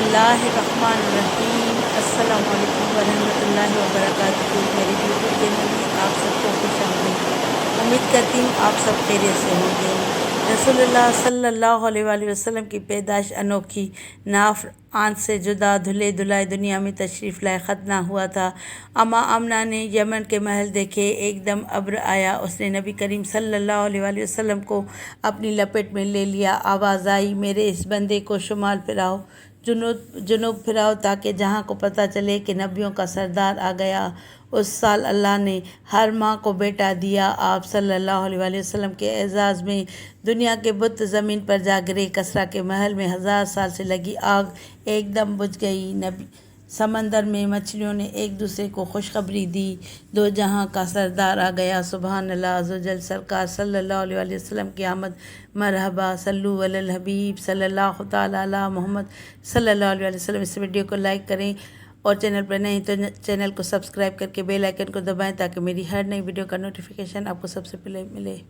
बिस्मिल्लाहिर्रहमानिर्रहीम। अस्सलामु अलैकुम वरहमतुल्लाहि वबरकातुहू। मेरे यूट्यूब चैनल में आप सबको खुश आमदीद। उम्मीद करती हूँ आप सब खैरियत से होंगे। रसूलुल्लाह सल्लल्लाहु अलैहि वसल्लम की पैदाइश अनोखी, नाफ आंच से जुदा, धुले धुलाए दुनिया में तशरीफ़ लाए खतना हुआ था। अम्मा आमना ने यमन के महल देखे, एकदम अब्र आया, उसने नबी करीम सल्लल्लाहु अलैहि वसल्लम को अपनी लपेट में ले लिया। आवाज़ आई, मेरे इस बंदे को शुमाल फिराओ, जुनूब फिराओ, ताकि जहाँ को पता चले कि नबियों का सरदार आ गया। उस साल अल्लाह ने हर माँ को बेटा दिया। आप सल्लल्लाहु अलैहि वसल्लम के एजाज़ में दुनिया के बुत ज़मीन पर जा गिरे। कसरा के महल में 1000 साल से लगी आग एकदम बुझ गई। नबी समंदर में मछलियों ने एक दूसरे को खुशखबरी दी, दो जहां का सरदार आ गया। सुबहान अल्लाह अज़्ज़वजल। सरकार सल्लल्लाहु अलैहि वसल्लम की आमद मरहबा। सल्लु अलल हबीब सल्लल्लाहु तआला अला मोहम्मद सल्लल्लाहु अलैहि वसल्लम। इस वीडियो को लाइक करें और चैनल पर नहीं तो चैनल को सब्सक्राइब करके बेल आइकन को दबाएं, ताकि मेरी हर नई वीडियो का नोटिफिकेशन आपको सबसे पहले मिले।